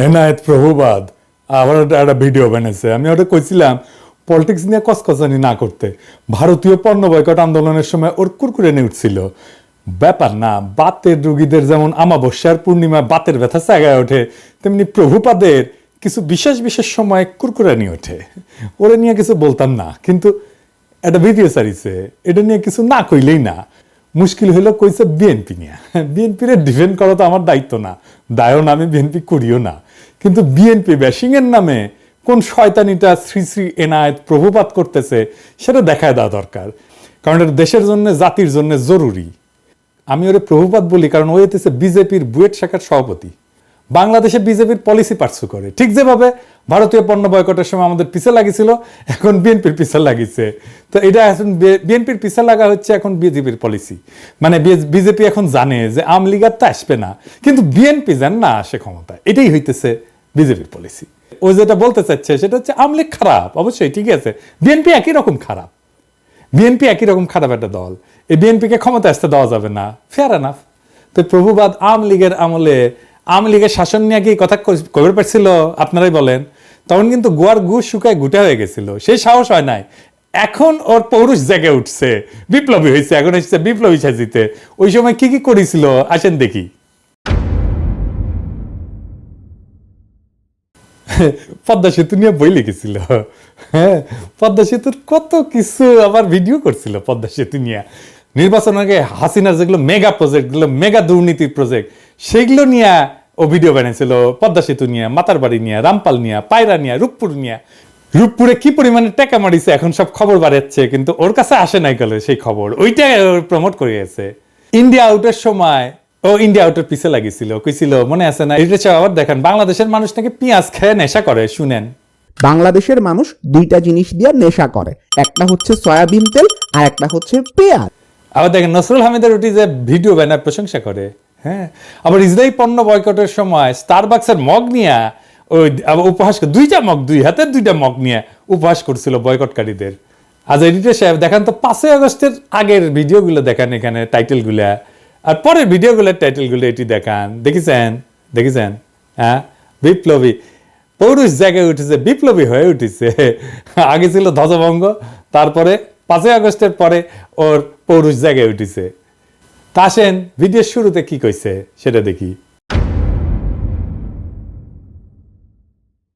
এনায়েত প্রভুবাদ আবার একটা ভিডিও বানাইছে। আমি ওটা কইছিলাম পলিটিক্স নিয়ে কসকসানি না করতে। ভারতীয় পণ্য বয়কট আন্দোলনের সময় ওর কুরকুরে নিয়ে উঠছিল। ব্যাপার না, বাতের রুগীদের যেমন আমাবস্যার পূর্ণিমা বাতের ব্যথা জায়গায় ওঠে, তেমনি প্রভুপাদের কিছু বিশেষ বিশেষ সময় কুরকুরে নিয়ে ওঠে। ওরা নিয়ে কিছু বলতাম না, কিন্তু একটা ভিডিও সারিছে, এটা নিয়ে কিছু না কইলেই না। মুশকিল হইলো কইছে বিএনপি নিয়ে। বিএনপির ডিফেন্ড করা তো আমার দায়িত্ব না, দায়ও না, আমি বিএনপি করিও না। কিন্তু বিএনপি ব্যাশিং এর নামে কোন শয়তানিটা শ্রী শ্রী এনায়েত প্রভুপাত করতেছে সেটা দেখায় দেওয়া দরকার, কারণ এটা দেশের জন্য জাতির জন্য জরুরি। আমি ওরে প্রভুপাত বলি কারণ ও হইতেছে বিজেপির বুয়েট শাখার সভাপতি। বাংলাদেশে বিজেপির পলিসি পার্সু করে, ঠিক যেভাবে ভারতীয় পণ্য বয়কটের সময় আমাদের পিছে লাগিয়েছিল, এখন বিএনপির পিছে লাগিয়েছে। তো এটা এখন বিএনপির পিছে লাগা হচ্ছে এখন বিজেপির পলিসি। মানে বিজেপি এখন জানে যে আওয়ামী লীগ আর তো আসবে না, কিন্তু বিএনপি যেন না আসে ক্ষমতা, এটাই হইতেছে বিজেপির পলিসি। ও যেটা বলতে চাচ্ছে সেটা হচ্ছে আওয়ামী লীগ খারাপ, অবশ্যই ঠিক আছে, বিএনপি একই রকম খারাপ। বিএনপি একই রকম খারাপ একটা দল, এই বিএনপিকে ক্ষমতা আসতে দেওয়া যাবে না, ফেয়ার এনাফ। তো প্রভুবাদ আওয়ামী লীগের আমলে আওয়ামী লীগের শাসন নিয়ে কি কথা কবে পারছিল আপনারাই বলেন? তখন কিন্তু গোয়ার গু শুকায় গুটা হয়ে গেছিল, সেই সাহস হয় নাই। এখন ওর পৌরুষ জেগে উঠছে, বিপ্লবী হয়েছে, এখন এসেছে বিপ্লবী সাজিতে। ওই সময় কি কি করেছিল আসেন দেখি। পদ্মা সেতু নিয়ে বই লিখেছিল, হ্যাঁ, পদ্মা সেতুর কত কিছু আবার ভিডিও করছিল পদ্মা সেতু নিয়ে। নির্বাচন আগে হাসিনার যেগুলো মেগা প্রজেক্ট, গুলো মেগা দুর্নীতির প্রজেক্ট, সেগুলো নিয়ে ও ভিডিও বানিয়েছিল। পদ্মা সেতু নিয়ে, মাতারবাড়ি নিয়ে, রামপাল নিয়ে, পায়রা নিয়ে, রূপপুর নিয়ে। রূপপুরে কি পরিমাণে টাকা মারিছে এখন সব খবর বাড়াচ্ছে, কিন্তু ওর কাছে আসে নাই গেলে সেই খবর, ওইটা প্রমোট করে গেছে। ইন্ডিয়া আউটের সময় ও ইন্ডিয়া আউটের পিছে লাগিয়েছিল, কইছিল মনে আছে না? এটা আবার দেখেন, বাংলাদেশের মানুষ নাকি পেঁয়াজ খেয়ে নেশা করে। শুনেন, বাংলাদেশের মানুষ দুইটা জিনিস দিয়ে নেশা করে, একটা হচ্ছে সয়াবিন তেল আর একটা হচ্ছে পেঁয়াজ। আবার দেখেন নসরুল হামিদের ওটি যে ভিডিও ব্যানার প্রশংসা করে, হ্যাঁ। আবার ইসরায়েল পণ্য বয়কটের সময় স্টারবাক্সের মগ নিয়ে ওই উপহাস, দুইটা মগ, দুই হাতের দুইটা মগ নিয়ে উপহাস করছিল বয়কটকারীদের। আজ এডিটর সাহেব দেখান তো 5ই আগস্টের আগের ভিডিওগুলো দেখান, এখানে টাইটেলগুলা, আর পরের ভিডিওগুলোর টাইটেলগুলো এটি দেখান। দেখেছেন? হ্যাঁ, বিপ্লবী পৌরুষ জায়গায় উঠেছে, বিপ্লবী হয়ে উঠেছে। আগে ছিল ধ্বজভঙ্গ, তারপরে 5ই আগস্টের পরে ওর পৌরুষ জায়গায় উঠেছে। তা আসেন ভিডিওর শুরুতে কি কইছে সেটা দেখি।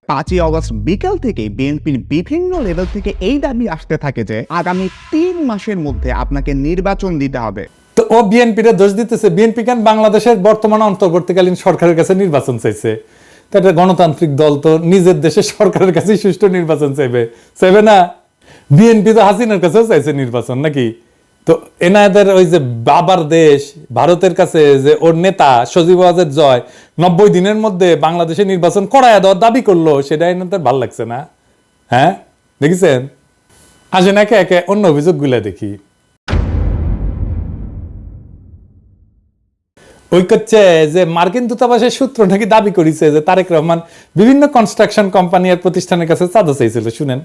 5ই অগস্ট বিকাল থেকে বিএনপির বিভিন্ন লেভেল থেকে এই দাবি আসতে থাকে যে আগামী 3 মাসের মধ্যে আপনাকে নির্বাচন দিতে হবে। তো ও বিএনপির দোষ দিতেছে। বিএনপি কেন বাংলাদেশের বর্তমান অন্তর্বর্তীকালীন সরকারের কাছে নির্বাচন চাইছে? তো একটা গণতান্ত্রিক দল তো নিজের দেশের সরকারের কাছে সুষ্ঠু নির্বাচন চাইবে না? বিএনপি তো হাসিনার কাছেও চাইছে নির্বাচন নাকি? তো এনাদের ওই যে বাবার দেশ ভারতের কাছে যে ওর নেতা সজীব ওয়াজেদ জয় 90 দিনের মধ্যে বাংলাদেশে নির্বাচন করায় দেওয়ার দাবি করলো, সেটা এনাদের ভালো লাগছে না? হ্যাঁ, দেখেছেন? আসেন একে একে অন্য অভিযোগগুলো দেখি। ওই করছে যে মার্কিন দূতাবাসের সূত্র নাকি দাবি করেছে যে তারেক রহমান বিভিন্ন কনস্ট্রাকশন কোম্পানি আর প্রতিষ্ঠানের কাছে চাঁদা চাইছিল। শুনেন,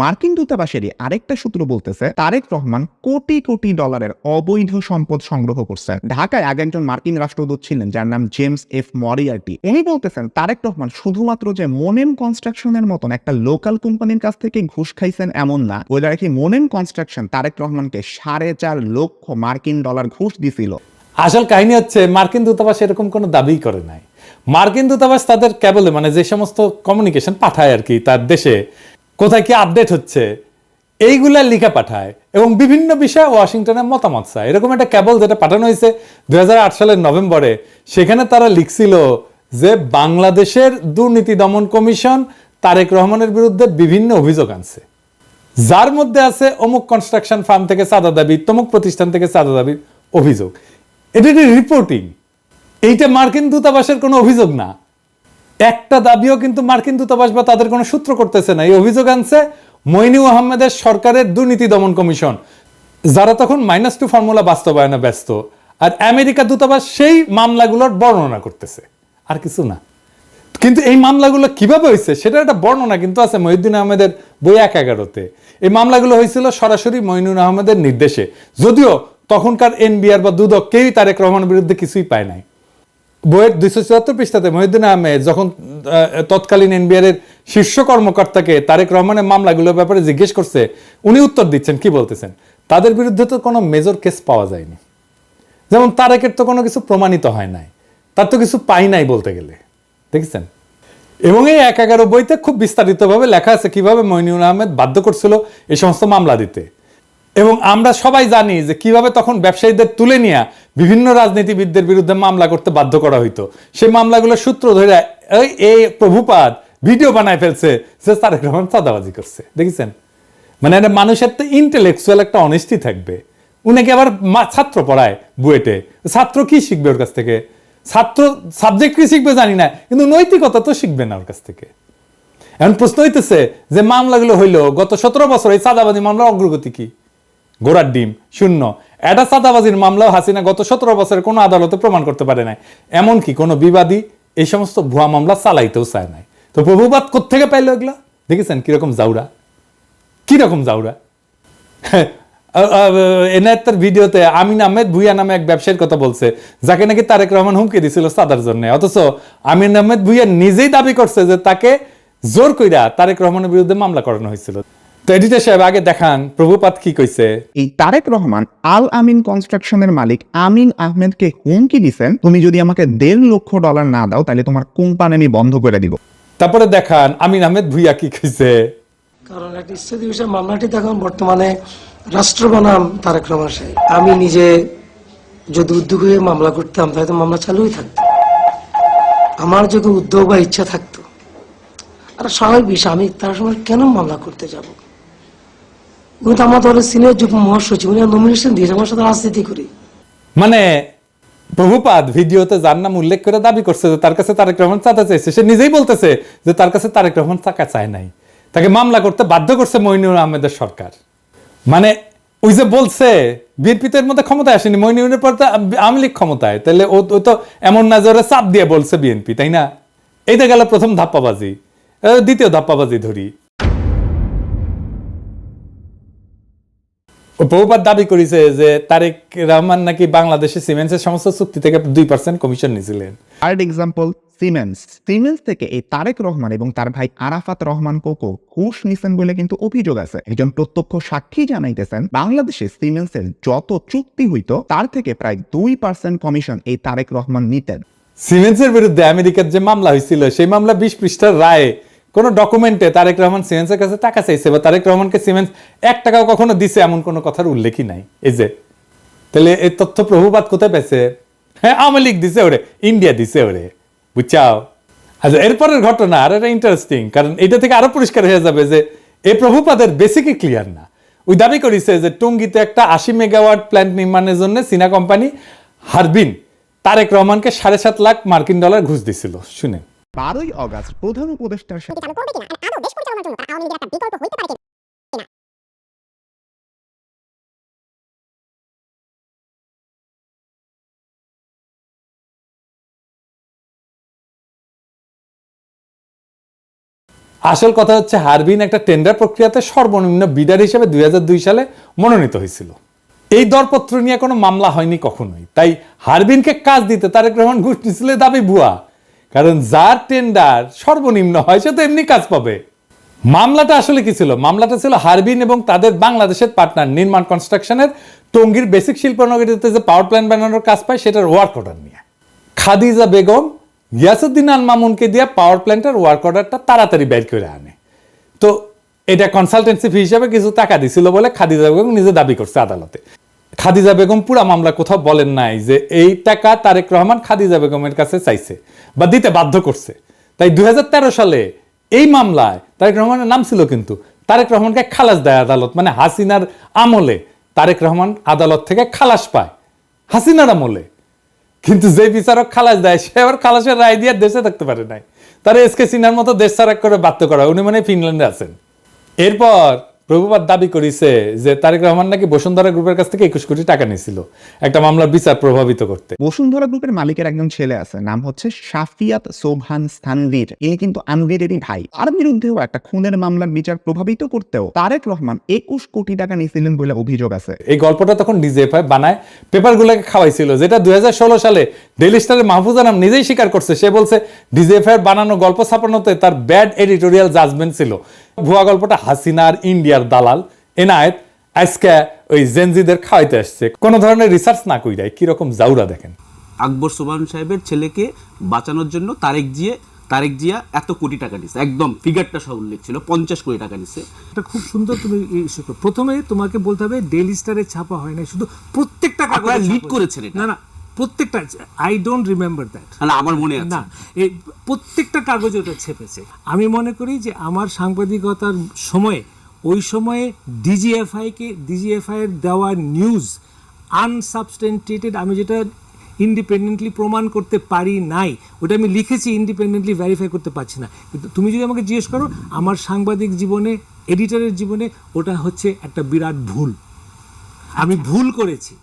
মার্কিন দূতাবাসেরই আরেকটা সূত্র বলতেছে তারেক রহমান কোটি কোটি ডলারের অবৈধ সম্পদ সংগ্রহ করছেন। ঢাকায় আগে একজন মার্কিন রাষ্ট্রদূত ছিলেন যার নাম জেমস এফ মরিয়ার্টি। উনি বলতেছেন তারেক রহমান শুধুমাত্র যে মোনেম কনস্ট্রাকশনের মতন একটা লোকাল কোম্পানির কাছ থেকে ঘুষ খাইছেন এমন না, ওই কি মোনেম কনস্ট্রাকশন তারেক রহমানকে 4.5 লক্ষ মার্কিন ডলার ঘুষ দিছিল। আসল কাহিনী হচ্ছে মার্কিন দূতাবাস এরকম কোনো দাবি করে নাই। মার্কিন দূতাবাস তাদের কেবলে মানে যে সমস্ত কমিউনিকেশন পাঠায় আর কি, তার দেশে কোথায় কি আপডেট হচ্ছে এইগুলা লিখে পাঠায় এবং বিভিন্ন বিষয়ে ওয়াশিংটনে মতামত চায়। এরকম একটা কেবল যেটা পাঠানো হয়েছে 2008 সালের নভেম্বরে, সেখানে তারা লিখছিল যে বাংলাদেশের দুর্নীতি দমন কমিশন তারেক রহমানের বিরুদ্ধে বিভিন্ন অভিযোগ আনছে, যার মধ্যে আছে অমুক কনস্ট্রাকশন ফার্ম থেকে চাঁদা দাবি, তমুক প্রতিষ্ঠান থেকে চাঁদা দাবির অভিযোগ। এটা রিপোর্টিং, এইটা মার্কিন দূতাবাসের কোনো অভিযোগ না। একটা দাবিও কিন্তু মার্কিন দূতাবাস বা তাদের কোনো সূত্র করতেছে না। এই অভিযোগ আনছে মইনুল আহমেদের সরকারের দুর্নীতি দমন কমিশন, যারা তখন -2 ফর্মুলা বাস্তবায়নে ব্যস্ত, আর আমেরিকা দূতাবাস সেই মামলাগুলোর বর্ণনা করতেছে, আর কিছু না। কিন্তু এই মামলাগুলো কিভাবে হয়েছে সেটা একটা বর্ণনা কিন্তু আছে মহিউদ্দিন আহমেদের বই 1/11-তে। এই মামলাগুলো হয়েছিল সরাসরি মইনুল আহমেদের নির্দেশে, যদিও তখনকার এনবিআর বা দুদক কেউই তারেক রহমানের বিরুদ্ধে কিছুই পায় নাই। বইয়ের 274 পৃষ্ঠাতে মহিউদ্দিন আহমেদ যখন তৎকালীন এনবিআর এর শীর্ষ কর্মকর্তাকে তারেক রহমানের মামলাগুলোর ব্যাপারে জিজ্ঞেস করছে, উনি উত্তর দিচ্ছেন, কি বলতেছেন, তাদের বিরুদ্ধে তো কোনো মেজর কেস পাওয়া যায়নি, যেমন তারেকের তো কোনো কিছু প্রমাণিত হয় নাই, তার তো কিছু পাই নাই বলতে গেলে, দেখেছেন। এবং এই 1/11 বইতে খুব বিস্তারিতভাবে লেখা আছে কিভাবে মইনুল আহমেদ বাধ্য করছিল এই সমস্ত মামলা দিতে। এবং আমরা সবাই জানি যে কিভাবে তখন ব্যবসায়ীদের তুলে নিয়ে বিভিন্ন রাজনীতিবিদদের বিরুদ্ধে মামলা করতে বাধ্য করা হইতো। সেই মামলাগুলোর সূত্র ধরে এই প্রভুপাদ ভিডিও বানায় ফেলছে যে তারেক রহমান চাঁদাবাজি করছে, দেখেছেন। মানে মানুষের তো ইন্টেলেকচুয়াল একটা অনেস্টি থাকবে। উনাকে আবার ছাত্র পড়ায় বুয়েটে, ছাত্র কি শিখবে ওর কাছ থেকে? ছাত্র সাবজেক্ট কি শিখবে জানি না, কিন্তু নৈতিকতা তো শিখবে না ওর কাছ থেকে। এখন প্রশ্ন হইতেছে যে মামলাগুলো হইলো গত 17 বছর, এই চাঁদাবাজি মামলার অগ্রগতি কি? গোড়ার ডিম, শূন্য। এটা চাঁদাবাজির মামলাও হাসিনা গত 17 বছরে কোনো আদালতে প্রমাণ করতে পারে নাই, এমনকি কোনো বিবাদী এই সমস্ত ভুয়া মামলা চালাইতেও চায় নাই। তো প্রভুবাদ কোত্থেকে পাইলো এগুলা? দেখেছেন কিরকম জাউরা, কিরকম জাউরা। এনায়েতের ভিডিওতে আমিন আহমেদ ভুইয়া নামে এক ব্যবসায়ীর কথা বলছে, যাকে নাকি তারেক রহমান হুমকি দিছিল চাঁদার জন্য। অথচ আমিন আহমেদ ভুইয়া নিজেই দাবি করছে যে তাকে জোর কইরা তারেক রহমানের বিরুদ্ধে মামলা করানো হয়েছিল। তো এডিটর সাহেব আগে দেখান প্রভুপাত কি কইছে। এই তারেক রহমান আল আমিন কনস্ট্রাকশনের মালিক আমিন আহমেদকে হুমকি দিছেন, তুমি যদি আমাকে $1.5 লক্ষ না দাও তাহলে তোমার কোম্পানি আমি বন্ধ করে দিব। তারপরে দেখান আমিন আহমেদ ভুইয়া কি কইছে। কারণ একটা ইস্তেদি বিষয় মামলাটি দেখুন বর্তমানে রাষ্ট্র বনাম তারেক রহমান সাহেব। আমি নিজে যদি উদ্যোগ হয়ে মামলা করতাম তাহলে তো মামলা চালুই থাকতো। আমার যদি উদ্যোগ বা ইচ্ছা থাকতো, আর স্বাভাবিক বিষয়, আমি তার সময় কেন মামলা করতে যাব? উনি তো আমার দলের সিনিয়র যুগ্ম মহাসচিব, উনি নমিনেশন দিয়েছে, আমার সাথে রাজনীতি করি। মানে প্রভুপাদ ভিডিওতে যার নাম উল্লেখ করে দাবি করছে যে তার কাছে তারেক রহমান চাঁদা চাইছে, সে নিজেই বলতেছে যে তার কাছে তারেক রহমান টাকা চায় নাই, তাকে মামলা করতে বাধ্য করছে মইনুল আহমেদের সরকার। মানে ওই যে বলছে বিএনপি তো এর মধ্যে ক্ষমতায় আসেনি, মইনুলের পর তো আওয়ামী লীগ ক্ষমতায়, তাহলে ও তো এমন না যে ওরা চাপ দিয়ে বলছে বিএনপি, তাই না? এইটা গেল প্রথম ধাপ্পাবাজি। দ্বিতীয় ধাপ্পাবাজি ধরি, প্রভুপাত দাবি করেছে যে তারেক রহমান নাকি বাংলাদেশে সিমেন্টসের সমস্ত চুক্তি থেকে 2% কমিশন নিয়েছিলেন। থার্ড এক্সাম্পল সিমেন্স থেকে এই তারেক রহমান এবং তার ভাই আরাফাত রহমান কোকো ঘুষ নিছেন বলে কিন্তু অভিযোগ আছে। একজন প্রত্যক্ষ সাক্ষী জানাইতেছেন বাংলাদেশে সিমেন্সের যত চুক্তি হইতো তার থেকে প্রায় 2% কমিশন এই তারেক রহমান নিতেন। সিমেন্সের বিরুদ্ধে আমেরিকার যে মামলা হয়েছিল সেই মামলা 20 পৃষ্ঠার রায়ে কোন ডকুমেন্টে তারেক রহমান সিমেন্সের কাছে টাকা চাইছে বা তারেক রহমানকে সিমেন্স 1 টাকাও কখনো দিছে এমন কোনো কথার উল্লেখই নাই। এই যে তাহলে এই তথ্য প্রভুপাত কোথায় পেয়েছে? হ্যাঁ, আওয়ামী লীগ দিছে ওরে, ইন্ডিয়া দিছে ওরে, বুঝছাও। আচ্ছা, এরপরের ঘটনা আর এটা ইন্টারেস্টিং, কারণ এটা থেকে আরো পরিষ্কার হয়ে যাবে যে এই প্রভুপাদের বেসিকই ক্লিয়ার না। ওই দাবি করেছে যে টঙ্গীতে একটা 80 মেগাওয়াট প্ল্যান্ট নির্মাণের জন্য চীনা কোম্পানি হারবিন তারেক রহমানকে $7.5 লাখ মার্কিন ডলার ঘুষ দিছিল। শুনে 12ই অগাস্ট প্রধান উপদেষ্টার সাথে চালু করবে কিনা, আদৌ দেশ পরিচালনার জন্য তার আওয়ামী লীগের একটা বিকল্প হইতে পারে কিনা। আসল কথা হচ্ছে হারবিন একটা টেন্ডার প্রক্রিয়াতে সর্বনিম্ন বিডার হিসেবে 2002 সালে মনোনীত হয়েছিল। এই দরপত্র নিয়ে কোনো মামলা হয়নি কখনোই। তাই হারবিনকে কাজ দিতে তারেক রহমান ঘুষ নিছিল দাবি ভুয়া, কারণ যার টেন্ডার সর্বনিম্ন হয় সে তো এমনি কাজ পাবে। মামলাটা আসলে কি ছিল? মামলাটা ছিল হারবিন এবং তাদের বাংলাদেশের পার্টনার নির্মাণ কনস্ট্রাকশনের টঙ্গীর বেসিক শিল্পনগরীতে যে পাওয়ার প্ল্যান্ট বানানোর কাজ পায় সেটার ওয়ার্ক অর্ডার নিয়ে। খাদিজা বেগম গিয়াসউদ্দিন আল মামুনকে দিয়ে পাওয়ার প্ল্যান্টের ওয়ার্ক অর্ডারটা তাড়াতাড়ি বের করে আনে। তো এটা কনসালটেন্সি ফি হিসাবে কিছু টাকা দিছিল বলে খাদিজা বেগম নিজে দাবি করছে আদালতে। খাদিজা বেগম পুরা মামলা কোথাও বলেন নাই যে এই টাকা তারেক রহমান খাদিজা বেগমের কাছে চাইছে বা দিতে বাধ্য করছে। তাই 2013 সালে এই মামলায় তারেক রহমানের নাম ছিল, কিন্তু তারেক রহমানকে খালাস দেয় আদালত। মানে হাসিনার আমলে তারেক রহমান আদালত থেকে খালাস পায়, হাসিনার আমলে। কিন্তু যে বিচারক খালাস দেয় সে আবার খালাসের রায় দিয়ে দেশে থাকতে পারে নাই, তারা এসকে সিনহার মতো দেশ ছাড়া করে বাধ্য করা। উনি মানে ফিনল্যান্ডে আছেন। এরপর প্রভুপাদ দাবি করেছে যে তারেক রহমান নাকি বসুন্ধরা গ্রুপের কাছ থেকে 21 কোটি টাকা নিয়েছিল একটা মামলার বিচার প্রভাবিত করতে। বসুন্ধরা গ্রুপের মালিকের একজন ছেলে আছে, নাম হচ্ছে শাফিয়াত সোবহান স্থানভীর। ইনি কিন্তু আনভীরেরই ভাই। আর বিরুদ্ধেও একটা খুনের মামলার বিচার প্রভাবিত করতেও তারেক রহমান 21 কোটি টাকা নিয়েছিলেন বলে অভিযোগ আছে। এই গল্পটা তখন ডিজিএফআই বানায় পেপারগুলোকে খাওয়াইছিল, যেটা 2016 সালে ডেইলি স্টারের মাহফুজ আনাম নিজেই স্বীকার করছে। সে বলছে ডিজিএফআই বানানো গল্প ছাপানোতে তার ব্যাড এডিটোরিয়াল জাজমেন্ট ছিল। ভুয়া গল্পটা হাসিনার ইন্ডিয়ার দালাল এনায়েত আজকে ওই জেনজিদের খাওয়াইতে আসছে, কোনো ধরনের রিসার্চ না কইরাই কিরকম জাউরা দেখেন। আকবর সোবহান সাহেবের ছেলেকে বাঁচানোর জন্য তারেক জিয়া এত কোটি টাকা দিচ্ছে, একদম ফিগারটা সব উল্লেখ ছিল, 50 কোটি টাকা দিচ্ছে। এটা খুব সুন্দর। তুমি প্রথমে তোমাকে বলতে হবে ডেইলি স্টারে ছাপা হয় না, শুধু প্রত্যেকটা কাগজে লিড করেছেন এটা। না প্রত্যেকটা, আই ডোন্ট রিমেম্বার দ্যাট। না আমার মনে আছে না, এই প্রত্যেকটা কাগজে ওটা ছেপেছে। আমি মনে করি যে আমার সাংবাদিকতার সময়ে ওই সময়ে ডিজিএফআই এর দেওয়া নিউজ আনসাবস্টেন্টেটেড, আমি যেটা ইন্ডিপেন্ডেন্টলি প্রমাণ করতে পারি নাই, ওটা আমি লিখেছি, ইন্ডিপেন্ডেন্টলি ভেরিফাই করতে পারছি না। কিন্তু তুমি যদি আমাকে জিজ্ঞেস করো আমার সাংবাদিক জীবনে, এডিটরের জীবনে ওটা হচ্ছে একটা বিরাট ভুল। আমি ভুল করেছি।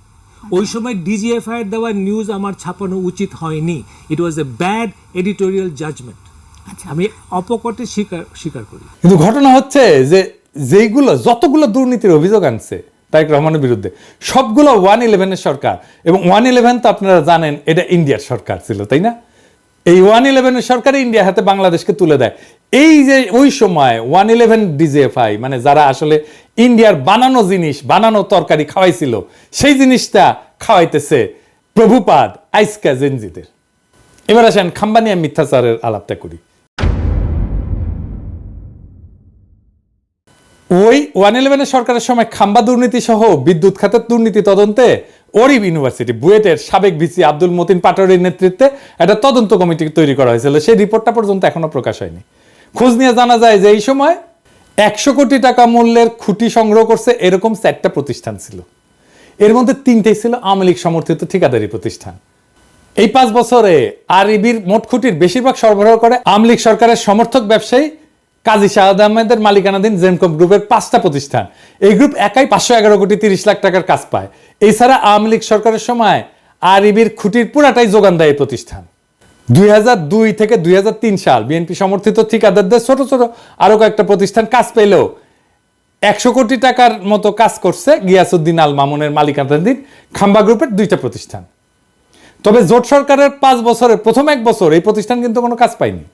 ওই সময় ডিজিএফআই এর দেওয়া নিউজ আমার ছাপানো উচিত হয়নি। ইট ওয়াজ এ ব্যাড এডিটোরিয়াল জাজমেন্ট। আমি অপকটে স্বীকার করি। কিন্তু ঘটনা হচ্ছে যে যতগুলো দুর্নীতির অভিযোগ আনছে তারেক রহমানের বিরুদ্ধে, সবগুলো 111 সরকার, এবং 111 তো আপনারা জানেন এটা ইন্ডিয়ার সরকার ছিল, তাই না? এই 111 সরকার ইন্ডিয়া হাতে বাংলাদেশকে তুলে দেয়। এই যে ওই সময় 111 ডিজিএফআই মানে যারা আসলে ইন্ডিয়ার বানানো জিনিস, বানানো তরকারি খাওয়াইছিল, সেই জিনিসটা খাওয়াইতেছে প্রভুপাদ আইসকা জেনজিদের। এবার আসেন খাম্বানিয়া মিথ্যাচারের আলাপটা করি। ওই 111 সরকারের সময় খাম্বা দুর্নীতি সহ বিদ্যুৎ খাতের দুর্নীতি তদন্তে ওরিব ইউনিভার্সিটি বুয়েটের সাবেক ভিসি আব্দুল মতিন পাটোয়ারির নেতৃত্বে একটা তদন্ত কমিটি তৈরি করা হয়েছিল। সেই রিপোর্টটা পর্যন্ত এখনো প্রকাশ হয়নি। খোঁজ নিয়ে জানা যায় যে এই সময় 100 কোটি টাকা মূল্যের খুঁটি সংগ্রহ করছে এরকম 4টা প্রতিষ্ঠান ছিল। এর মধ্যে 3টেই ছিল আওয়ামী লীগ সমর্থিত ঠিকাদারি প্রতিষ্ঠান। এই 5 বছরে আরইবির মোট খুঁটির বেশিরভাগ সরবরাহ করে আওয়ামী লীগ সরকারের সমর্থক ব্যবসায়ী কাজী শাহাদ আহমেদের মালিকানাধীন জেনকম গ্রুপের 5টা প্রতিষ্ঠান। এই গ্রুপ একাই 511 কোটি 30 লাখ টাকার কাজ পায়। এছাড়া আওয়ামী লীগ সরকারের সময় আরইবির খুঁটির পুরাটাই যোগান দেয় এই প্রতিষ্ঠান। 2002 থেকে 2003 সাল বিএনপি সমর্থিত ঠিকাদারদের ছোট ছোট আরো কয়েকটা প্রতিষ্ঠান কাজ পেলেও 100 কোটি টাকার মতো কাজ করছে গিয়াসউদ্দিন আল মামুনের মালিকানাধীন খাম্বা গ্রুপের 2টা প্রতিষ্ঠান। তবে জোট সরকারের 5 বছরের প্রথম 1 বছর এই প্রতিষ্ঠান কিন্তু কোনো কাজ পায়নি।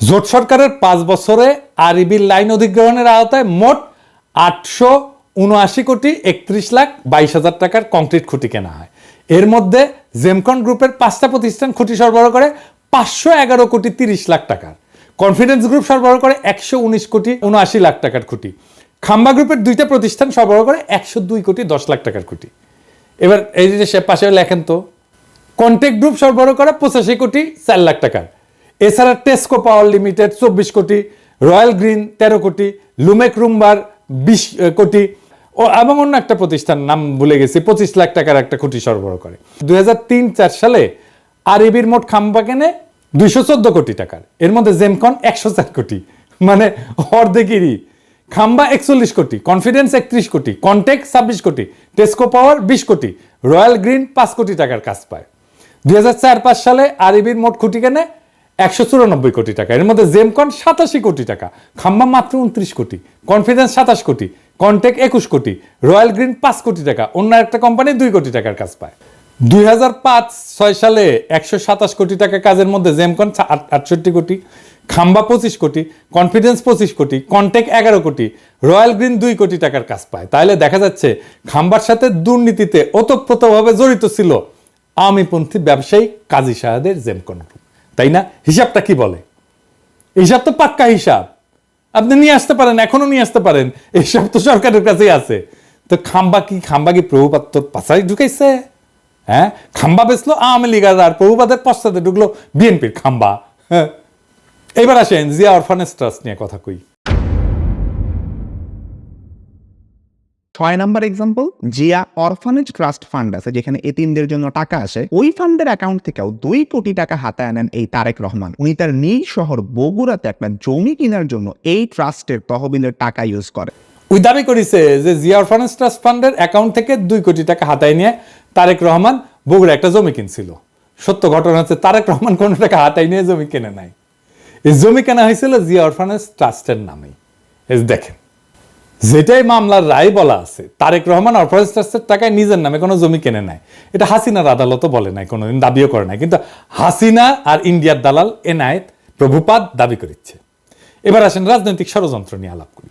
জোট সরকারের 5 বছরে আরইবির লাইন অধিগ্রহণের আওতায় মোট 879 কোটি 31 লাখ 22 হাজার টাকার কংক্রিট খুঁটি কেনা হয়। এর মধ্যে জেমকন গ্রুপের 5টা প্রতিষ্ঠান খুঁটি সরবরাহ করে 511 কোটি 30 লাখ টাকার, কনফিডেন্স গ্রুপ সরবরাহ করে 119 কোটি 79 লাখ টাকার খুঁটি, খাম্বা গ্রুপের 2টা প্রতিষ্ঠান সরবরাহ করে 102 কোটি 10 লাখ টাকার খুঁটি। এবার এই যে সে পাশে লেখেন তো, কন্টেক্ট গ্রুপ সরবরাহ করে 85 কোটি 4 লাখ টাকার। এছাড়া টেস্কো পাওয়ার লিমিটেড 24 কোটি, রয়্যাল গ্রিন 13 কোটি, লুমেক রুম্বার 20 কোটি ও এবং অন্য একটা প্রতিষ্ঠান নাম ভুলে গেছি 25 লাখ টাকার একটা খুঁটি সরবরাহ করে। 2003-4 সালে আরইবির মোট খাম্বা কেনে 214 কোটি টাকার। এর মধ্যে জেমকন 104 কোটি, মানে অর্ধেকেরই। খাম্বা 41 কোটি, কনফিডেন্স 31 কোটি, কন্টেক্ট 26 কোটি, টেস্কো পাওয়ার 20 কোটি, রয়্যাল গ্রিন 5 কোটি টাকার কাজ পায়। 2004-5 সালে আরইবির মোট খুঁটি কেনে 194 কোটি টাকা। এর মধ্যে জেমকন 87 কোটি টাকা, খাম্বা মাত্র 29 কোটি, কনফিডেন্স 27 কোটি, কন্টেক্ট 21 কোটি, রয়্যাল গ্রিন 5 কোটি টাকা, অন্য একটা কোম্পানি 2 কোটি টাকার কাজ পায়। 2005-6 সালে 127 কোটি টাকা কাজের মধ্যে জেমকন 68 কোটি, খাম্বা 25 কোটি, কনফিডেন্স 25 কোটি, কন্টেক্ট 11 কোটি, রয়্যাল গ্রিন 2 কোটি টাকার কাজ পায়। তাহলে দেখা যাচ্ছে খাম্বার সাথে দুর্নীতিতে ওতপ্রোতভাবে জড়িত ছিল আওয়ামীপন্থী ব্যবসায়ী কাজী শাহাদের জেমকন গ্রুপ, তাই না? হিসাবটা কি বলে? হিসাব তো পাক্কা হিসাব, আপনি নিয়ে আসতে পারেন, এখনো নিয়ে আসতে পারেন, এইসব তো সরকারের কাছেই আছে। তো খাম্বা কি প্রভুপাত পাশায় ঢুকাইছে? হ্যাঁ, খাম্বা বেচলো আওয়ামী লীগ আর প্রভুপাতের পশ্চাতে ঢুকলো বিএনপির খাম্বা। হ্যাঁ, এবার আসেন জিয়া অরফানেজ ট্রাস্ট নিয়ে কথা কই। 6 number example, Zia orphanage trust fund আছে যেখানে এতিমদের জন্য টাকা আসে। ওই ফান্ডের অ্যাকাউন্ট থেকেও 2 কোটি টাকা হাতে আনেন এই তারেক রহমান। উনি তার নিজ শহর বগুড়াতে একটা জমি কেনার জন্য এই ট্রাস্টের তহবিলের টাকা ইউজ করে। ওই দাবি করেছে যে জিয়া অরফানেজ ট্রাস্ট ফান্ডের অ্যাকাউন্ট থেকে 2 কোটি টাকা হাতায় নিয়ে তারেক রহমান বগুড়া একটা জমি কিনছিল। সত্য ঘটনা হচ্ছে তারেক রহমান কোনো টাকা হাতায় নিয়ে জমি কিনে নাই, এই জমি কেনা হয়েছিল জিয়া অরফানেজ ট্রাস্টের নামে। দেখেন, যেটাই মামলার রায় বলা আছে, তারেক রহমান অরফানেজ ট্রাস্টের টাকায় নিজের নামে কোনো জমি কেনে নাই, এটা হাসিনার আদালতও বলে নাই, কোনোদিন দাবিও করে নাই, কিন্তু হাসিনা আর ইন্ডিয়ার দালাল এনায়েত প্রভুপাদ দাবি করেছে। এবার আসেন রাজনৈতিক ষড়যন্ত্র নিয়ে আলাপ করি।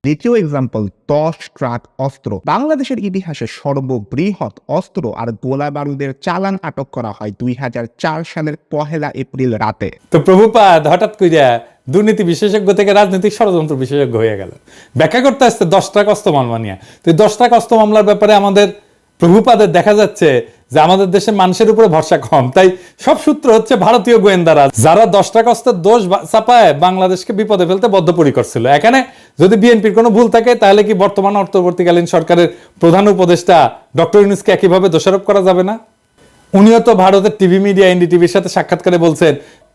দ্বিতীয় এক্সাম্পল, 10 ট্রাক অস্ত্র। বাংলাদেশের ইতিহাসে সর্ববৃহৎ অস্ত্র আর গোলা বারুদের চালান আটক করা হয় 2004 সালের 1 এপ্রিল রাতে। তো প্রভুপাদ হঠাৎ কইরা দুর্নীতি বিশেষজ্ঞ থেকে রাজনৈতিক ষড়যন্ত্র বিশেষজ্ঞ হয়ে গেল, ব্যাখ্যা করতে আসছে 10 ট্রাক অস্ত্র মামলা নিয়ে। তো 10 ট্রাক অস্ত্র মামলার ব্যাপারে আমাদের প্রভুপাদের দেখা যাচ্ছে যে আমাদের দেশের মানুষের উপরে ভরসা কম, তাই সব সূত্র হচ্ছে ভারতীয় গোয়েন্দারা, যারা 10 ট্রাক অস্ত্রের দোষ চাপায় বাংলাদেশকে বিপদে ফেলতে বদ্ধপরিকর ছিল। এখানে যদি বিএনপির কোনো ভুল থাকে, তাহলে কি বর্তমান অন্তর্বর্তীকালীন সরকারের প্রধান উপদেষ্টা ডক্টর ইউনূসকে একইভাবে দোষারোপ করা যাবে না? উনিও তো ভারতের টিভি মিডিয়া এনডিটিভির সাথে সাক্ষাৎকারে বলছেন,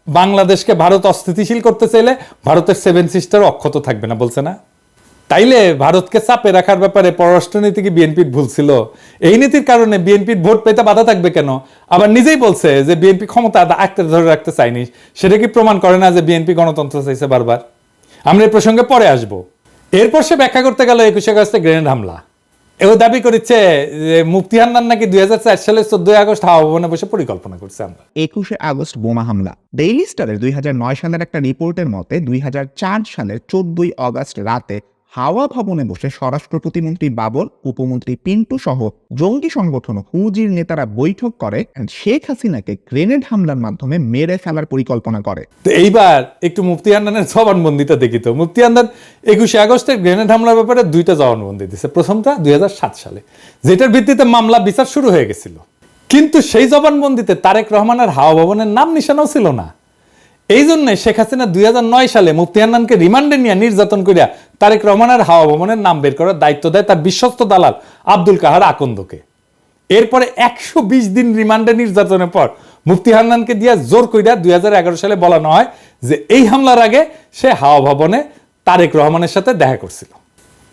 বাংলাদেশকে ভারত অস্থিতিশীল করতে চাইলে ভারতের 7 সিস্টার অক্ষত থাকবে না, বলছে না? তাইলে ভারতকে চাপে রাখার ব্যাপারে পররাষ্ট্রনীতি কি বিএনপির ভুল ছিল? এই নীতির কারণে বিএনপির ভোট পেতে বাধা থাকবে কেন? আবার নিজেই বলছে যে বিএনপি ক্ষমতা আঁকড়ে ধরে রাখতে চায়নি, সেটা কি প্রমাণ করে না যে বিএনপি গণতন্ত্র চাইছে বারবার? আমরা এই প্রসঙ্গে পরে আসব। এরপর সে ব্যাখ্যা করতে গেল 21 আগস্টে গ্রেনেড হামলা। এও দাবি করেছে যে মুফতি হান্নান নাকি 2004 সালের 14 আগস্ট হাওয়া ভবনে বসে পরিকল্পনা করছে। আমরা 21 আগস্ট বোমা হামলা। ডেইলি স্টারের 2009 সালের একটা রিপোর্টের মতে 2004 সালের 14 আগস্ট রাতে হাওয়া ভবনে বসে স্বরাষ্ট্র প্রতিমন্ত্রী বাবর, উপমন্ত্রী পিন্টু সহ জঙ্গি সংগঠন হুজির নেতারা বৈঠক করে শেখ হাসিনাকে গ্রেনেড হামলার মাধ্যমে মেরে ফেলার পরিকল্পনা করে। তো এইবার একটু মুফতি হান্নানের জবানবন্দিটা দেখি তো। মুফতি হান্নান 21 আগস্টের গ্রেনেড হামলার ব্যাপারে 2টা জবানবন্দি দিয়েছে। প্রথমটা 2007 সালে, যেটার ভিত্তিতে মামলা বিচার শুরু হয়ে গেছিল, কিন্তু সেই জবানবন্দিতে তারেক রহমানের হাওয়া ভবনের নাম নিশানাও ছিল না। এই জন্য শেখ হাসিনা 2009 সালে মুফতি হান্নানকে রিমান্ডে নিয়ে নির্যাতন করিয়া তারেক রহমানের হাওয়া ভবনের নাম বের করার দায়িত্ব দেয় তার বিশ্বস্ত দালাল আব্দুল কাহার আকন্দকে। এরপরে 120 দিন রিমান্ডে নির্যাতনের পর মুফতি হান্নানকে দিয়া জোর কইরা 2011 সালে বলানো হয় যে এই হামলার আগে সে হাওয়া ভবনে তারেক রহমানের সাথে দেখা করছিল।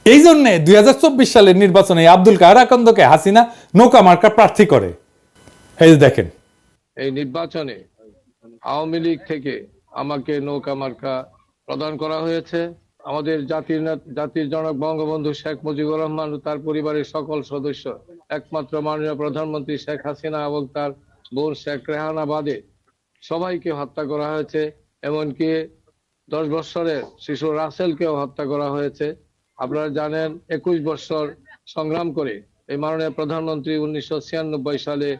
এই জন্য 2024 সালের নির্বাচনে আব্দুল কাহার আকন্দকে হাসিনা নৌকা মার্কা প্রার্থী করে। এই দেখেন, এই নির্বাচনে আওয়ামী লীগ থেকে আমাকে নৌকা মার্কা প্রদান করা হয়েছে। আমাদের জাতির জনক বঙ্গবন্ধু শেখ মুজিবুর রহমান ও তার পরিবারের সকল সদস্য, একমাত্র মাননীয় প্রধানমন্ত্রী শেখ হাসিনা এবং তার বোন শেখ রেহানা বাদে সবাইকে হত্যা করা হয়েছে। এমনকি 10 বছরের শিশু রাসেলকেও হত্যা করা হয়েছে। আপনারা জানেন 21 বছর সংগ্রাম করে এই মাননীয় প্রধানমন্ত্রী 1996 সালে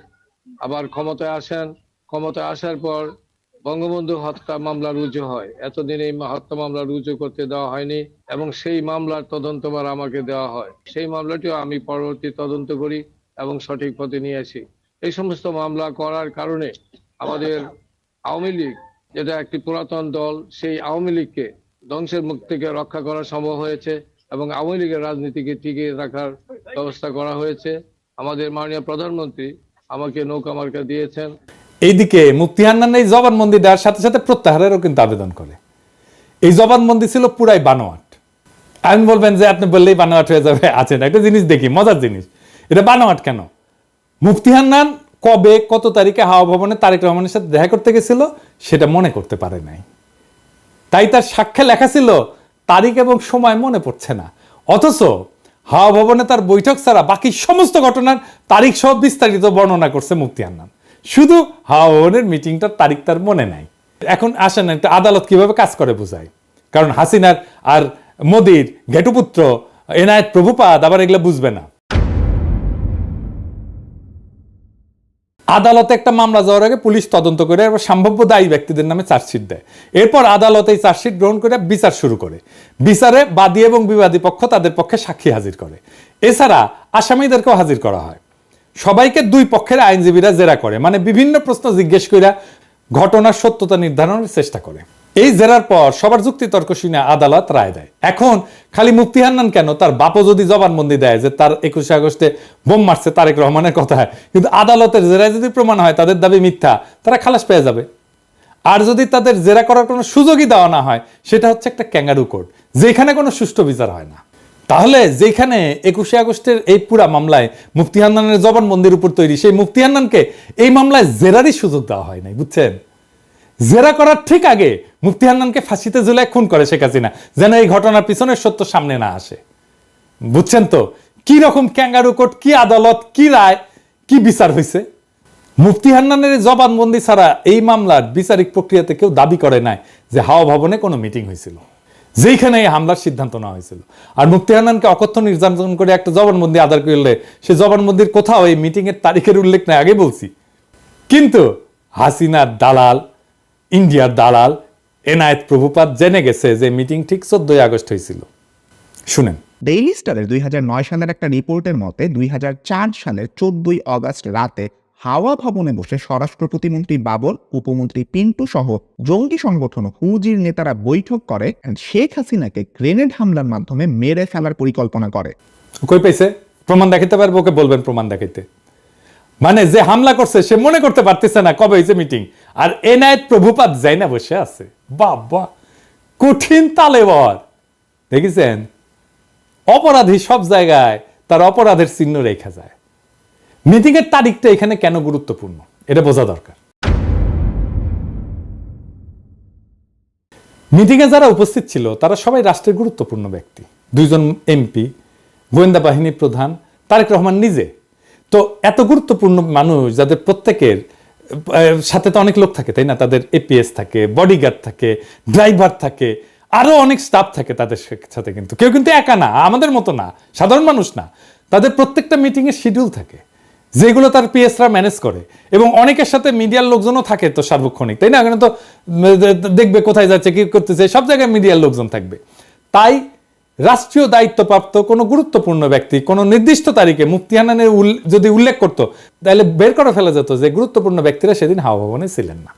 আবার ক্ষমতায় আসেন। ক্ষমতায় আসার পর বঙ্গবন্ধু হত্যা মামলা রুজু হয়। এতদিন এই হত্যা মামলা রুজু করতে দেওয়া হয়নি এবং সেই মামলার তদন্তভার আমাকে দেওয়া হয়। সেই মামলাটিও আমি পরবর্তী তদন্ত করি এবং সঠিক পথে নিয়ে আসি। এই সমস্ত মামলা করার কারণে আমাদের আওয়ামী লীগ, যেটা একটি পুরাতন দল, সেই আওয়ামী লীগকে ধ্বংসের মুখ থেকে রক্ষা করা সম্ভব হয়েছে এবং আওয়ামী লীগের রাজনীতিকে টিকিয়ে রাখার ব্যবস্থা করা হয়েছে। আমাদের মাননীয় প্রধানমন্ত্রী আমাকে নৌকা মার্কা দিয়েছেন। এইদিকে মুফতি হান্নান এই জবানবন্দি দেওয়ার সাথে সাথে প্রত্যাহারেরও কিন্তু আবেদন করে। এই জবানবন্দি ছিল পুরাই বানোয়াট। আপনি বলবেন যে আপনি বললেই বানোয়াট হয়ে যাবে, আছে না একটা জিনিস দেখি, মজার জিনিস। এটা বানোয়াট কেন? মুফতি হান্নান কবে কত তারিখে হাওয়া ভবনে তারেক রহমানের সাথে দেখা করতে গেছিল সেটা মনে করতে পারে নাই, তাই তার সাক্ষ্যে লেখা ছিল তারিখ এবং সময় মনে পড়ছে না। অথচ হাওয়া ভবনে তার বৈঠক ছাড়া বাকি সমস্ত ঘটনার তারিখ সহ বিস্তারিত বর্ণনা করছে মুফতি হান্নান। শুধু হাওয়া ভবনের মিটিংটার তারিখ তার মনে নাই। এখন আসেন একটা আদালত কিভাবে কাজ করে বোঝায়, কারণ হাসিনার আর মোদির ঘেটুপুত্র এনায়েত প্রভুপাদ আবার এগুলো বুঝবে না। আদালতে একটা মামলা যাওয়ার আগে পুলিশ তদন্ত করে এবার সম্ভাব্য দায়ী ব্যক্তিদের নামে চার্জশিট দেয়। এরপর আদালত এই চার্জশিট গ্রহণ করে বিচার শুরু করে। বিচারে বাদী এবং বিবাদী পক্ষ তাদের পক্ষে সাক্ষী হাজির করে। এছাড়া আসামিদেরকেও হাজির করা হয়। সবাইকে দুই পক্ষের আইনজীবীরা জেরা করে, মানে বিভিন্ন প্রশ্ন জিজ্ঞেস করে ঘটনার সত্যতা নির্ধারণের চেষ্টা করে। এই জেরার পর সবার যুক্তি তর্ক শুনে আদালত রায় দেয়। এখন খালি মুফতি হান্নান কেন, তার বাপও যদি জবানবন্দি দেয় যে তার 21 আগস্টে বোম মারছে তারেক রহমানের কথা, কিন্তু আদালতের জেরায় যদি প্রমাণ হয় তাদের দাবি মিথ্যা, তারা খালাস পেয়ে যাবে। আর যদি তাদের জেরা করার কোনো সুযোগই দেওয়া না হয়, সেটা হচ্ছে একটা ক্যাঙ্গারু কোর্ট, যেখানে কোনো সুষ্ঠু বিচার হয় না। তাহলে যেখানে 21শে আগস্টের এই পুরা মামলায় মুফতি হান্নানের জবানবন্দির উপর তৈরি, সেই মুফতি হান্নানকে এই মামলায় জেরারই সুযোগ দেওয়া হয় নাই, বুঝছেন? জেরা করার ঠিক আগে মুফতি হান্নানকে ফাঁসিতে ঝুলায় খুন করে শেখ হাসিনা, যেন এই ঘটনার পিছনের সত্য সামনে না আসে। বুঝছেন তো কি রকম ক্যাঙ্গারু কোর্ট, কি আদালত, কি রায়, কি বিচার হয়েছে? মুফতি হান্নানের জবানবন্দি ছাড়া এই মামলার বিচারিক প্রক্রিয়াতে কেউ দাবি করে নাই যে হাওয়া ভবনে কোনো মিটিং হয়েছিল, যেখানে এই হামলার সিদ্ধান্ত নেওয়া হয়েছিল। আর মুফতি হান্নানকে অকথ্য নির্যাতন করে একটা জবানবন্দি আদার করলে সে জবানবন্দির কোথাও এই মিটিং এর তারিখের উল্লেখ নাই, আগে বলছি। কিন্তু হাসিনার দালাল, ইন্ডিয়ার দালাল এনায়েত প্রভুপাত জেনে গেছে যে মিটিং ঠিক 14ই আগস্ট হয়েছিল। শুনেন, ডেইলি স্টারের 2009 সালের একটা রিপোর্টের মতে 2004 সালের 14ই অগস্ট রাতে হাওয়া ভবনে বসে স্বরাষ্ট্র প্রতিমন্ত্রী বাবর, উপমন্ত্রী পিন্টু সহ জঙ্গি সংগঠন হুজির নেতারা বৈঠক করে and শেখ হাসিনাকে গ্রেনেড হামলার মাধ্যমে মেরে ফেলার পরিকল্পনা করে। কই পাইছে? প্রমাণ দেখাইতে পারবো? ওকে বলবেন প্রমাণ দেখাইতে। মানে যে হামলা করছে সে মনে করতে পারতেছে না কবে হয়েছে মিটিং, আর এনায়েত প্রভুপাত যাই না বসে আছে। বাবা, কঠিন তালেবর। দেখেছেন, অপরাধী সব জায়গায় তার অপরাধের চিহ্ন রেখা যায়। মিটিং এর তারিখটা এখানে কেন গুরুত্বপূর্ণ এটা বোঝা দরকার। মিটিং এ যারা উপস্থিত ছিল তারা সবাই রাষ্ট্রের গুরুত্বপূর্ণ ব্যক্তি, 2 জন এমপি, গোয়েন্দা বাহিনী প্রধান, তারেক রহমান নিজে। তো এত গুরুত্বপূর্ণ মানুষ যাদের প্রত্যেকের সাথে তো অনেক লোক থাকে, তাই না? তাদের এপিএস থাকে, বডিগার্ড থাকে, ড্রাইভার থাকে, আরো অনেক স্টাফ থাকে তাদের সাথে। কিন্তু কেউ কিন্তু একা না, আমাদের মতো না, সাধারণ মানুষ না। তাদের প্রত্যেকটা মিটিং এর শিডিউল থাকে, যেগুলো তার পিএসরা ম্যানেজ করে, এবং অনেকের সাথে মিডিয়ার লোকজনও থাকে তো সার্বক্ষণিক, তাই না? এখানে তো দেখবে কোথায় যাচ্ছে, কি করতেছে, সব জায়গায় মিডিয়ার লোকজন থাকবে। তাই রাষ্ট্রীয় দায়িত্বপ্রাপ্ত কোনো গুরুত্বপূর্ণ ব্যক্তি কোনো নির্দিষ্ট তারিখে মুফতি হান্নানের যদি উল্লেখ করতো, তাহলে বের করে ফেলা যেত যে গুরুত্বপূর্ণ ব্যক্তিরা সেদিন হাওয়া ভবনে ছিলেন না,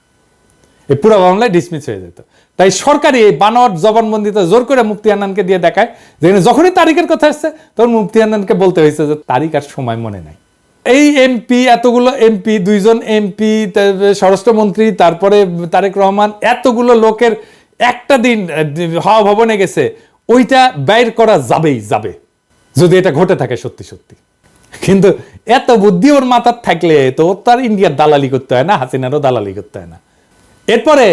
এই পুরো মামলায় ডিসমিস হয়ে যেত। তাই সরকারি এই বানোয়াট জবানবন্দিতে জোর করে মুফতি হান্নানকে দিয়ে দেখায়, যেখানে যখনই তারিখের কথা আসছে তখন মুফতি হান্নানকে বলতে হয়েছে যে তারিখ আর সময় মনে নাই। এই এমপি, এতগুলো এমপি, 2 জন এমপি, স্বরাষ্ট্রমন্ত্রী, তারপরে তারেক রহমান, এতগুলো লোকের একটা দিন হাওয়া ভবনে গেছে, ওইটা বাইর করা যাবেই যাবে যদি এটা ঘটে থাকে সত্যি সত্যি। কিন্তু এত বুদ্ধি ওর মাথার থাকলে তো ওর তার ইন্ডিয়ার দালালি করতে হয় না, হাসিনারও দালালি করতে হয় না। এরপরে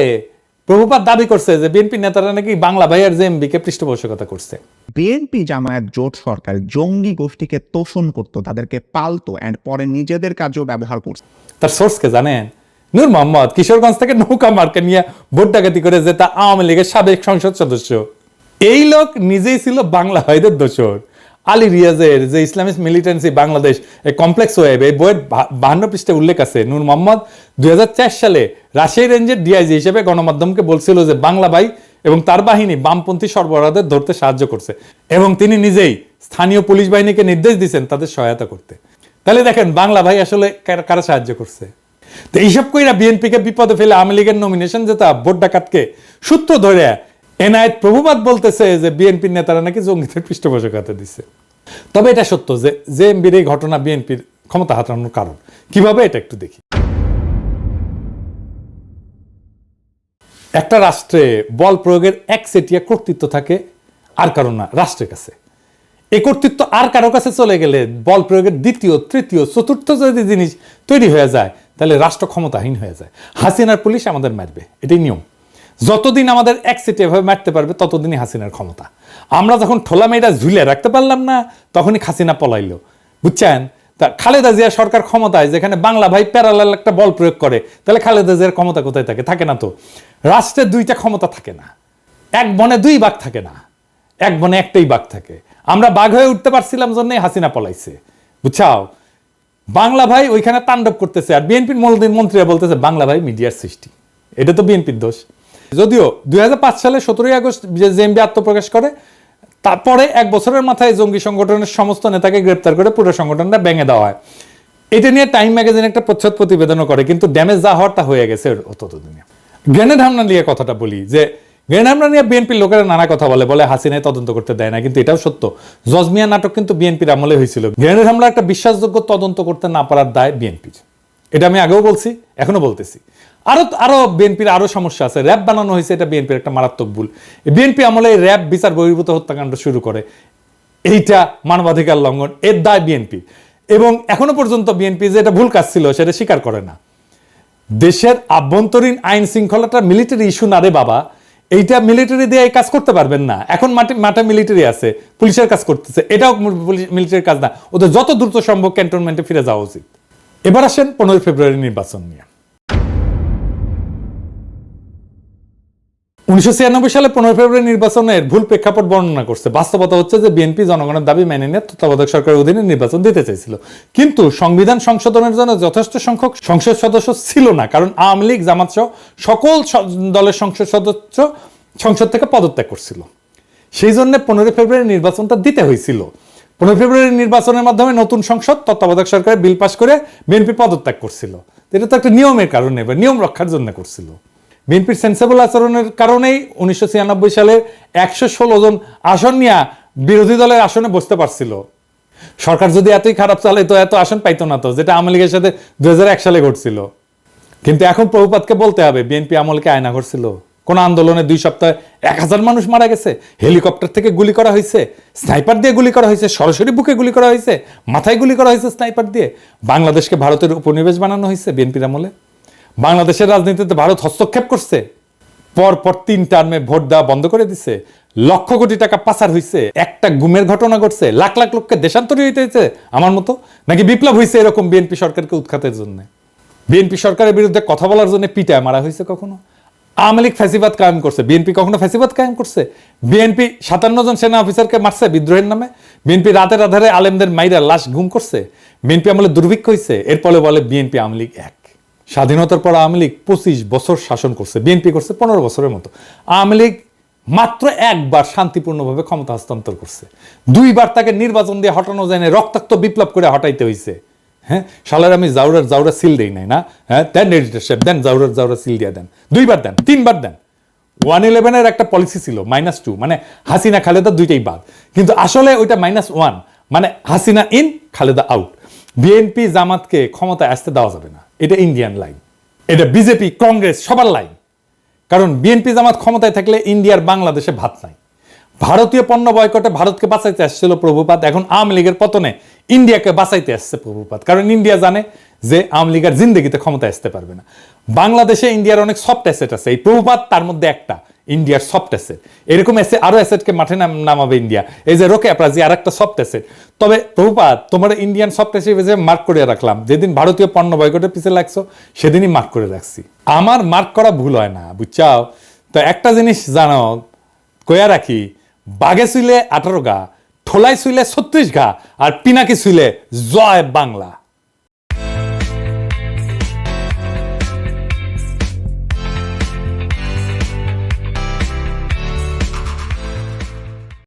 প্রভুপাত দাবি করছে যে বিএনপি নেতারা নাকি বাংলা ভাইয়ের জেএমবিকে পৃষ্ঠপোষকতা করছে। বিএনপি জামায়াত জোট সরকার জঙ্গি গোষ্ঠীকে তোষণ করত, তাদেরকে পালতো এন্ড পরে নিজেদের কাজেও ব্যবহার করছে। তার সোর্সকে জানেন? নূর মোহাম্মদ কিশোরগঞ্জ থেকে নৌকা মার্কা নিয়ে ভোট ডাকাতি করে যে তা আওয়ামী লীগের সাবেক সংসদ সদস্য। এই লোক নিজেই ছিল বাংলা ভাইদের দোসর। আলী রিয়াজের যে Islamic militancy Bangladesh complex web, এই বইয়ের 52 পৃষ্ঠায় উল্লেখ আছে নূর মোহাম্মদ 2004 সালে রাজশাহী রেঞ্জের ডিআইজি হিসেবে গণমাধ্যমকে বলছিল যে বাংলা ভাই এবং তার বাহিনী বামপন্থী সরবরাহদের ধরতে সাহায্য করছে, এবং তিনি নিজেই স্থানীয় পুলিশ বাহিনীকে নির্দেশ দিয়েছেন তাদের সহায়তা করতে। তাহলে দেখেন বাংলা ভাই আসলে কারা সাহায্য করছে। তো এইসব কইরা বিএনপিকে বিপদে ফেলে আওয়ামী লীগের নমিনেশন যেটা ভোট ডাকাতকে সূত্র ধরে এনায়েত প্রভুপাত বলতেছে যে বিএনপির নেতারা নাকি জঙ্গিদের পৃষ্ঠপোষকতা দিচ্ছে। তবে এটা সত্য যে জেএমবির এই ঘটনা বিএনপির ক্ষমতা হারানোর কারণ। কিভাবে এটা একটু দেখি। একটা রাষ্ট্রে বল প্রয়োগের একচেটিয়া কর্তৃত্ব থাকে আর কারণ না, রাষ্ট্রের কাছে। এই কর্তৃত্ব আর কারো কাছে চলে গেলে বল প্রয়োগের দ্বিতীয়, তৃতীয়, চতুর্থ যদি জিনিস তৈরি হয়ে যায় তাহলে রাষ্ট্র ক্ষমতাহীন হয়ে যায়। হাসিনার পুলিশ আমাদের মারবে, এটাই নিয়ম। যতদিন আমাদের একচেটিয়া ভাবে মারতে পারবে ততদিনই হাসিনার ক্ষমতা। আমরা যখন ঠোলা মেয়েটা ঝুলে রাখতে পারলাম না তখনই হাসিনা পলাইলো, বুঝছেন? তা খালেদা জিয়া সরকার ক্ষমতায়, যেখানে বাংলা ভাই প্যারালাল একটা বল প্রয়োগ করে, তাহলে খালেদা জিয়ার ক্ষমতা কোথায় থাকে? থাকে না তো। রাষ্ট্রের 2টা ক্ষমতা থাকে না, এক বনে 2 বাঘ থাকে না, এক বনে একটাই বাঘ থাকে। আমরা বাঘ হয়ে উঠতে পারছিলাম জন্যই হাসিনা পলাইছে, বুঝছাও? বাংলা ভাই ওইখানে তাণ্ডব করতেছে, আর বিএনপির মন্ত্রীরা বলতেছে বাংলা ভাই মিডিয়ার সৃষ্টি। এটা তো বিএনপির দোষ। যদিও 2005 সালে 17ই আগস্ট জেএমবি আত্মপ্রকাশ করে, তারপরে 1 বছরের মাথায় জঙ্গি সংগঠনের সমস্ত নেতাকে গ্রেপ্তার করে পুরো সংগঠনটা ভেঙে দেওয়া হয়। এটা নিয়ে টাইম ম্যাগাজিন একটা প্রচ্ছদ প্রতিবেদনও করে, কিন্তু ড্যামেজ যা হওয়ার তা হয়ে গেছে ততদিনে। গ্রেনেড হামলা নিয়ে কথাটা বলি, যে গ্রেনেড হামলা নিয়ে বিএনপির লোকেরা নানা কথা বলে হাসিনায় তদন্ত করতে দেয় না, কিন্তু এটাও সত্য। জজমিয়া নাটক কিন্তু বিএনপির আমলে হয়েছিল। গ্রেনেড হামলা একটা বিশ্বাসযোগ্য তদন্ত করতে না পারার দায় বিএনপির। এটা আমি আগেও বলছি, এখনো বলতেছি। আরো বিএনপির আরো সমস্যা আছে। র্যাব বানানো হয়েছে, এটা বিএনপির একটা মারাত্মক ভুল। বিএনপি আমলে র্যাব বিচার বহির্ভূত হত্যাকাণ্ড শুরু করে, এইটা মানবাধিকার লঙ্ঘন, এর দায় বিএনপি। এবং এখনো পর্যন্ত বিএনপি যে এটা ভুল কাজ ছিল সেটা স্বীকার করে না। দেশের আভ্যন্তরীণ আইন শৃঙ্খলাটা মিলিটারি ইস্যু না রে বাবা, এইটা মিলিটারি দিয়ে এই কাজ করতে পারবেন না। এখন মাঠে মিলিটারি আছে, পুলিশের কাজ করতেছে, এটাও মিলিটারির কাজ না। ওদের যত দ্রুত সম্ভব ক্যান্টনমেন্টে ফিরে যাওয়া উচিত। এবার আসেন 15 ফেব্রুয়ারি নির্বাচন নিয়ে। 1996 সালে 15 ফেব্রুয়ারি নির্বাচনের ভুল প্রেক্ষাপট বর্ণনা করছে। বাস্তবতা হচ্ছে যে বিএনপি জনগণের দাবি মেনে নিয়ে তত্ত্বাবধায়ক সরকারের অধীনে নির্বাচন দিতে চাইছিল, কিন্তু সংবিধান সংশোধনের জন্য যথেষ্ট সংখ্যক সংসদ সদস্য ছিল না, কারণ আওয়ামী লীগ, জামাত সহ সকল দলের সংসদ সদস্য সংসদ থেকে পদত্যাগ করছিল। সেই জন্য 15 ফেব্রুয়ারি নির্বাচনটা দিতে হয়েছিল। 15 ফেব্রুয়ারি নির্বাচনের মাধ্যমে নতুন সংসদ তত্ত্বাবধায়ক সরকারের বিল পাস করে বিএনপি পদত্যাগ করছিল। এটা তো একটা নিয়মের কারণে বা নিয়ম রক্ষার জন্য করছিল। বিএনপির সেন্সেবল আচরণের কারণেই 1996 সালে 116 জন আসন নিয়ে বিরোধী দলের আসনে বসতে পারছিল। সরকার যদি এতই খারাপ চলে তো এত আসন পাইতো না, তো যেটা আওয়ামী লীগের সাথে 2001 সালে ঘটছিল। কিন্তু এখন প্রভুপাতকে বলতে হবে, বিএনপি আমলকে আয়না ঘটছিল? কোন আন্দোলনে 2 সপ্তাহে 1000 মানুষ মারা গেছে, হেলিকপ্টার থেকে গুলি করা হয়েছে, স্নাইপার দিয়ে গুলি করা হয়েছে, সরাসরি বুকে গুলি করা হয়েছে, মাথায় গুলি করা হয়েছে স্নাইপার দিয়ে। বাংলাদেশকে ভারতের উপনিবেশ বানানো হয়েছে বিএনপির আমলে। বাংলাদেশের রাজনীতিতে ভারত হস্তক্ষেপ করছে, পর 3 টার্মে ভোট দেওয়া বন্ধ করে দিছে, লক্ষ কোটি টাকা পাচার হয়েছে, একটা গুমের ঘটনা ঘটছে, লাখ লাখ লোককে দেশান্তরী হইতে হয়েছে আমার মতো, নাকি বিপ্লব হয়েছে এরকম বিএনপি সরকারকে উৎখাতের জন্য? বিএনপি সরকারের বিরুদ্ধে কথা বলার জন্য পিটায় মারা হয়েছে কখনো? আওয়ামী লীগ ফ্যাসিবাদ কায়েম করছে, বিএনপি কখনো ফ্যাসিবাদ কায়েম করছে? বিএনপি 57 জন সেনা অফিসারকে মারছে বিদ্রোহের নামে? বিএনপি রাতের আধারে আলেমদের মাইরা লাশ গুম করছে? বিএনপি আমলে দুর্ভিক্ষ হয়েছে? এরপরে বলে বিএনপি আওয়ামী লীগ এক। স্বাধীনতার পর আওয়ামী লীগ 25 বছর শাসন করছে, বিএনপি করছে 15 বছরের মতো। আওয়ামী লীগ মাত্র একবার শান্তিপূর্ণভাবে ক্ষমতা হস্তান্তর করছে, 2 বার তাকে নির্বাচন দিয়ে হটানো যায় না, রক্তাক্ত বিপ্লব করে হটাইতে হয়েছে। হ্যাঁ, শালার আমি জাউরা সিল দেই নাই না? হ্যাঁ, দেন এডিটর সাহেব, দেন জাউরা সিল দিয়ে দেন, 2 বার দেন, 3 বার দেন। 111 একটা পলিসি ছিল -2, মানে হাসিনা খালেদা দুইটাই বাদ, কিন্তু আসলে ওইটা -1, মানে Hasina in Khaleda out. BNP জামাতকে ক্ষমতায় আসতে দেওয়া যাবে না, এটা ইন্ডিয়ান লাইন, এটা বিজেপি কংগ্রেস সবার লাইন। কারণ বিএনপি জামাত ক্ষমতায় থাকলে ইন্ডিয়ার বাংলাদেশে ভাত নাই। ভারতীয় পণ্য বয়কটে ভারতকে বাঁচাইতে আসছিল প্রভুপাত, এখন আওয়ামী লীগের পতনে ইন্ডিয়াকে বাঁচাইতে আসছে প্রভুপাত, কারণ ইন্ডিয়া জানে যে আওয়ামী লীগের জিন্দগিতে ক্ষমতায় আসতে পারবে না। বাংলাদেশে ইন্ডিয়ার অনেক সফট অ্যাসেট আছে, এই প্রভুপাত তার মধ্যে একটা, ইন্ডিয়ার সফট অ্যাসেট। এরকম আরো অ্যাসেটকে মাঠে নামাবে ইন্ডিয়া, এই যে রোকে আপরাজি আর একটা সফট অ্যাসেট। তবে প্রভুপাত তোমার ইন্ডিয়ান সফট অ্যাসেট মার্ক করে রাখলাম, যেদিন ভারতীয় পণ্য বয়কটের পিছিয়ে লাগছো সেদিনই মার্ক করে রাখছি। আমার মার্ক করা ভুল হয় না, বুঝছাও? তো একটা জিনিস জানো, কয়া রাখি, বাঘে শুইলে 18 গা, ঠোলাই শুইলে 36 ঘা, আর পিনাকি শুইলে জয় বাংলা।